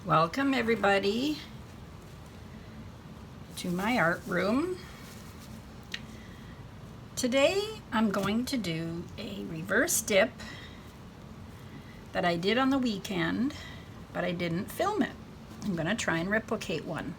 Welcome everybody to my art room. Today I'm going to do a reverse dip that I did on the weekend, but I didn't film it. I'm going to try and replicate one.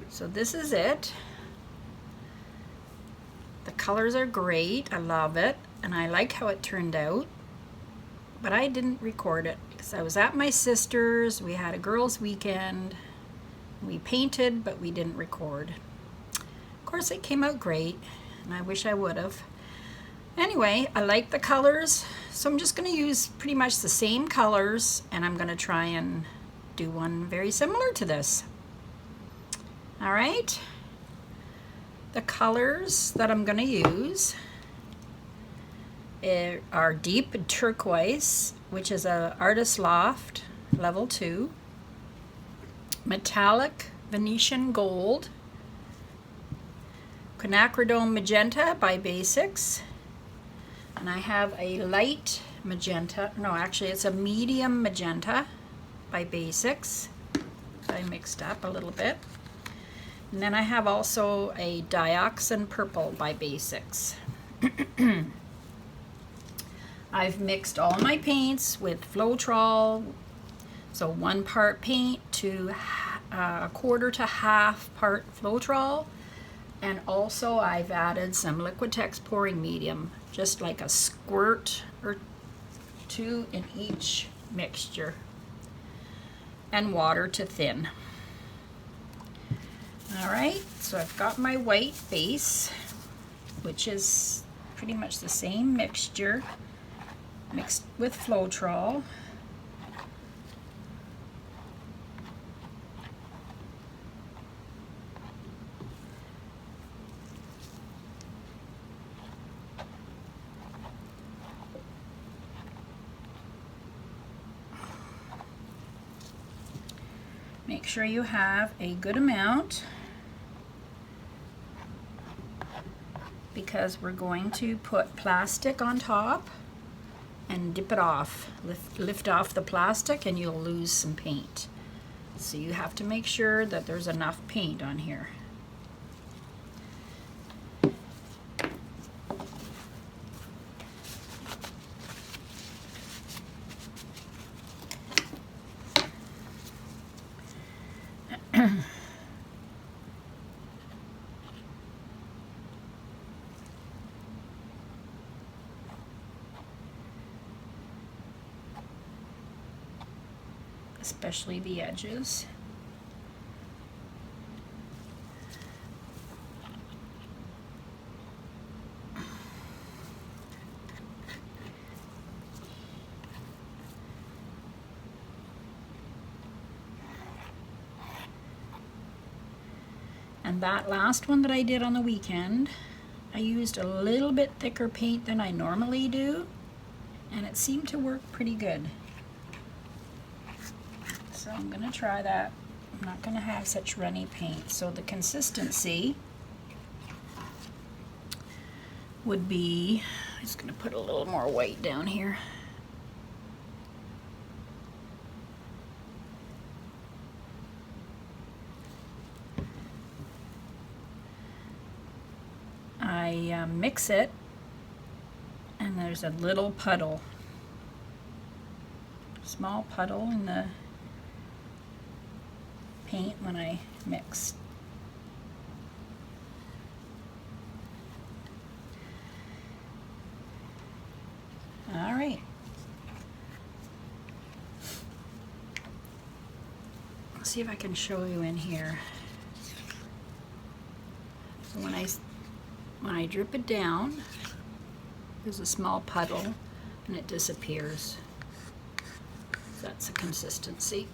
So this is it. The colors are great, I love it, and I like how it turned out. But I didn't record it because I was at my sister's. We had a girls' weekend. We painted, but we didn't record. Of course, it came out great, and I wish I would have. Anyway, I like the colors, so I'm just going to use pretty much the same colors, and I'm going to try and do one very similar to this. All right. The colors that I'm going to use are deep turquoise, which is a Artist Loft level 2, metallic Venetian gold, quinacridone magenta by Basics, and I have a light magenta, no actually it's a medium magenta by Basics. I mixed up a little bit. And then I have also a dioxin purple by Basics. I've mixed all my paints with floetrol, so 1 part paint to a quarter to half part floetrol, and also I've added some Liquitex pouring medium, just like a squirt or 2 in each mixture, and water to thin. All right, so I've got my white base, which is pretty much the same mixture, mixed with floetrol. Make sure you have a good amount, because we're going to put plastic on top and dip it off. Lift off the plastic and you'll lose some paint. So you have to make sure that there's enough paint on here. Especially the edges. And that last one that I did on the weekend, I used a little bit thicker paint than I normally do, and it seemed to work pretty good. So I'm going to try that. I'm not going to have such runny paint. So the consistency would be, I'm just going to put a little more white down here. I mix it, and there's a little puddle, small puddle in the paint when I mix. All right. Let's see if I can show you in here. So when I drip it down, there's a small puddle and it disappears. That's the consistency.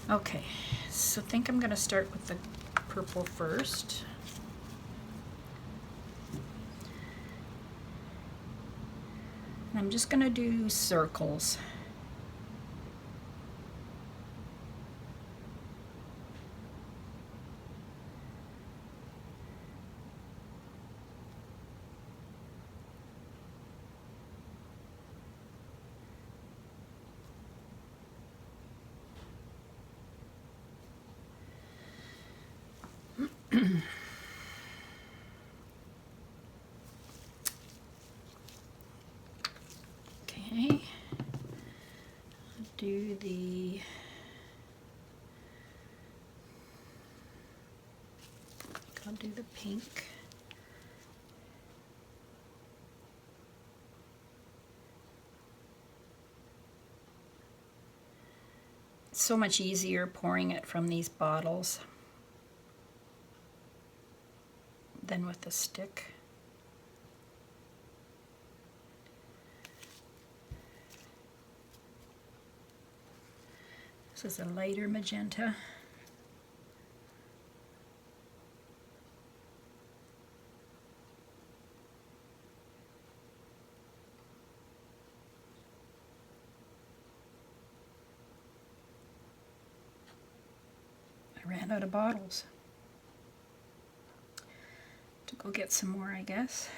Okay, so I think I'm going to start with the purple first. And I'm just going to do circles. Okay, do the I'll do the pink. It's so much easier pouring it from these bottles than with the stick. This is a lighter magenta. I ran out of bottles. To go get some more, I guess.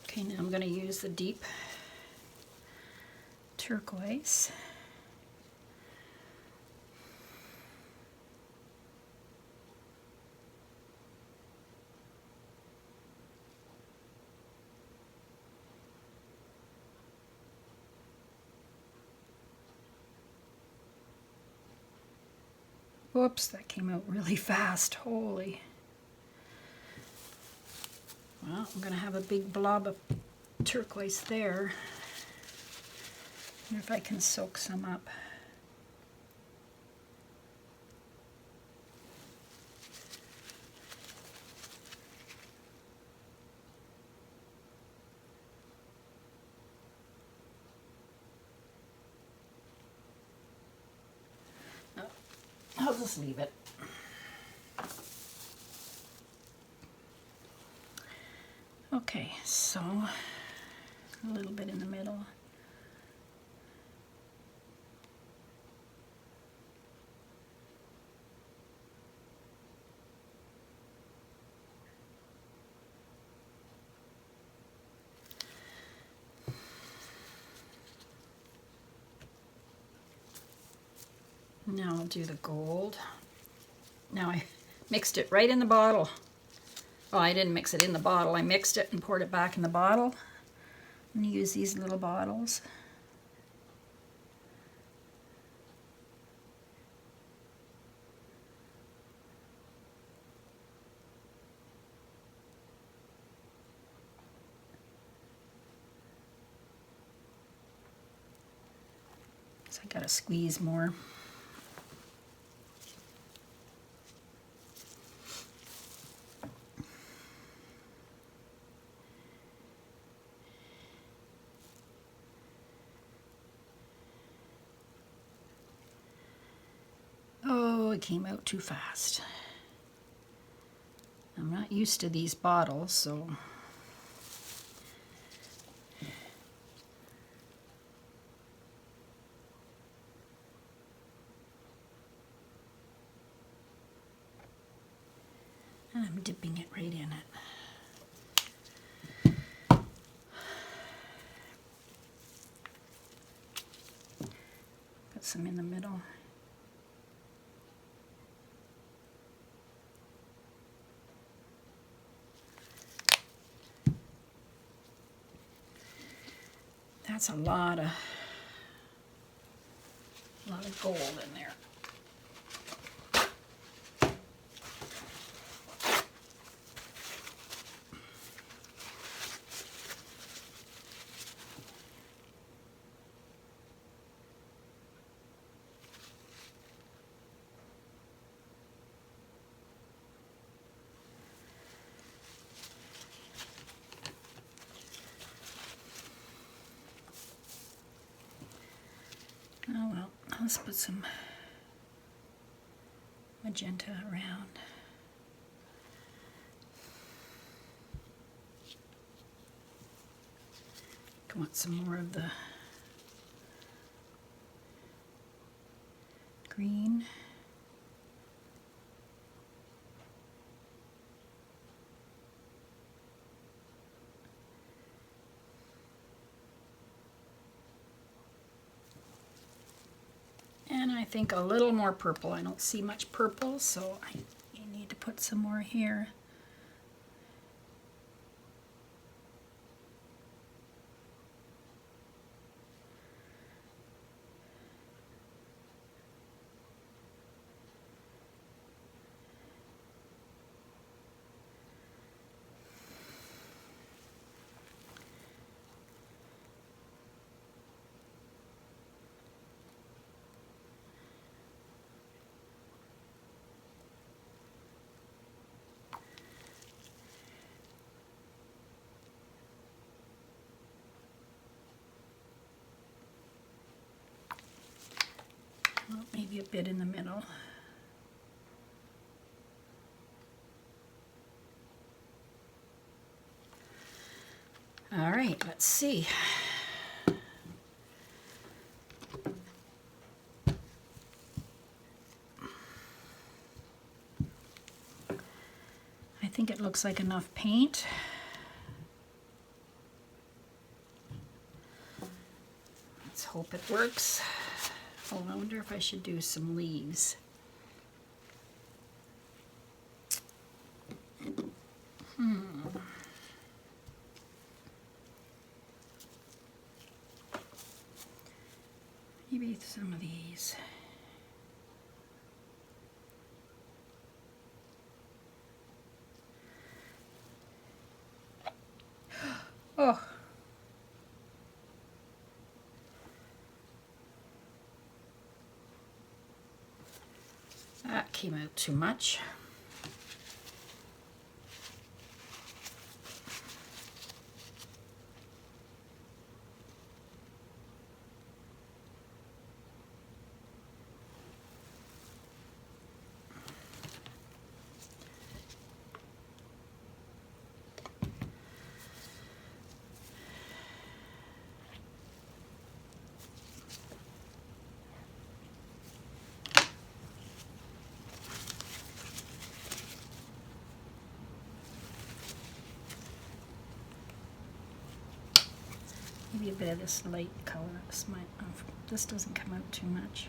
Okay, now I'm going to use the deep turquoise. Whoops, that came out really fast. Holy. Well, I'm going to have a big blob of turquoise there. Wonder if I can soak some up. Oh, I'll just leave it. Okay, so a little bit in the middle. Now I'll do the gold. Now I mixed it right in the bottle. Well, I didn't mix it in the bottle. I mixed it and poured it back in the bottle. I'm going to use these little bottles. So I got to squeeze more. Oh, it came out too fast. I'm not used to these bottles, so and I'm dipping it right in it. Put some in the middle. That's a lot of gold in there. Oh well, let's put some magenta around. I want some more of the green. And I think a little more purple. I don't see much purple, so I need to put some more here. Well, maybe a bit in the middle. All right, let's see. I think it looks like enough paint. Let's hope it works. Oh, I wonder if I should do some leaves. Maybe some of these. Oh. That came out too much. Maybe a bit of this light color. This doesn't come out too much.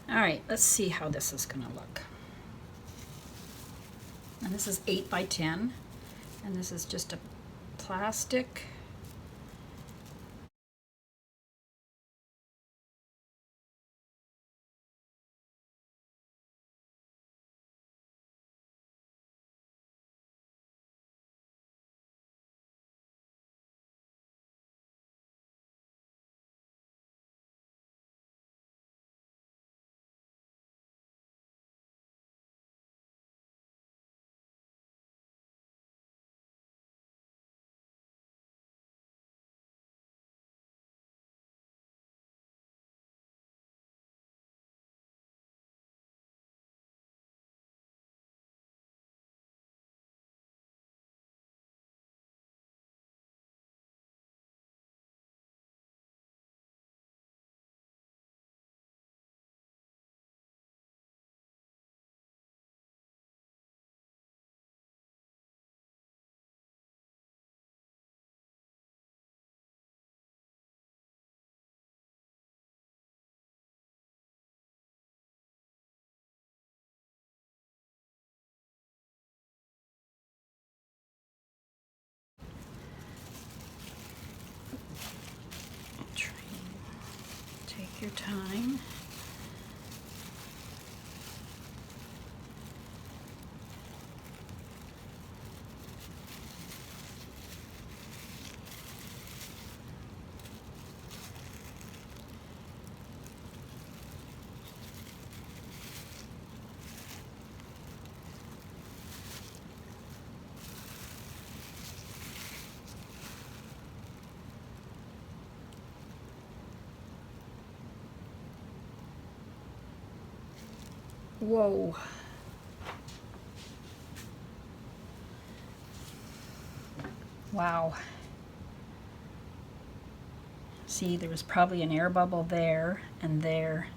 All right, let's see how this is going to look. And this is 8 by 10, and this is just a plastic. Take your time. Whoa. Wow. See, there was probably an air bubble there and there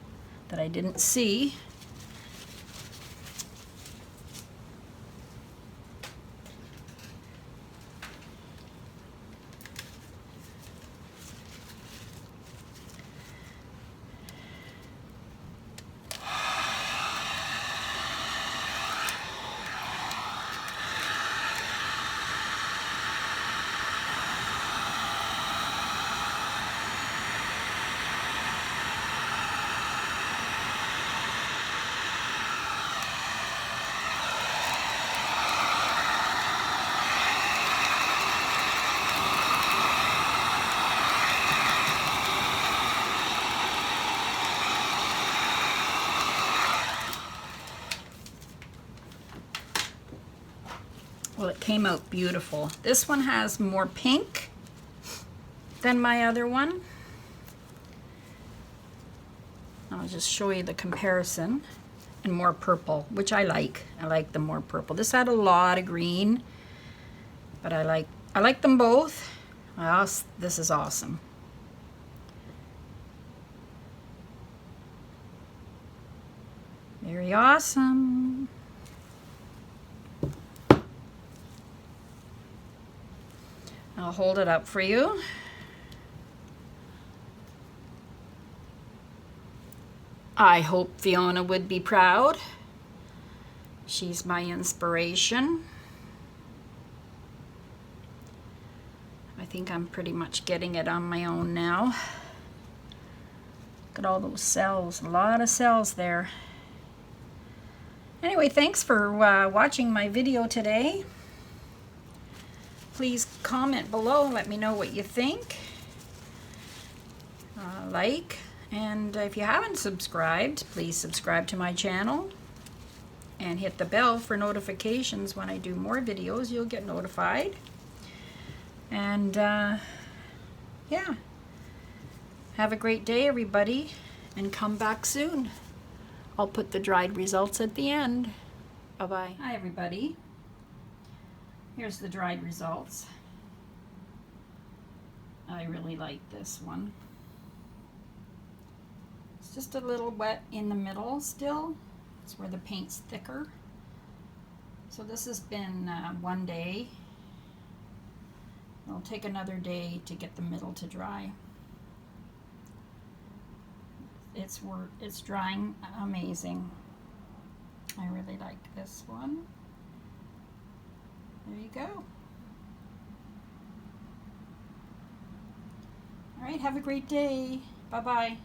that I didn't see. Well, it came out beautiful. This one has more pink than my other one. I'll just show you the comparison. And more purple, which I like. I like the more purple. This had a lot of green, but I like them both. Well, this is awesome. Very awesome. I'll hold it up for you. I hope Fiona would be proud. She's my inspiration. I think I'm pretty much getting it on my own now. Look at all those cells, a lot of cells there. Anyway, thanks for watching my video today. Please comment below, let me know what you think. And if you haven't subscribed, please subscribe to my channel and hit the bell for notifications. When I do more videos, you'll get notified. And yeah, have a great day, everybody, and come back soon. I'll put the dried results at the end. Bye-bye. Hi, everybody. Here's the dried results. I really like this one. It's just a little wet in the middle still. It's where the paint's thicker. So this has been 1 day. It'll take another day to get the middle to dry. It's drying amazing. I really like this one. There you go. All right, have a great day. Bye-bye.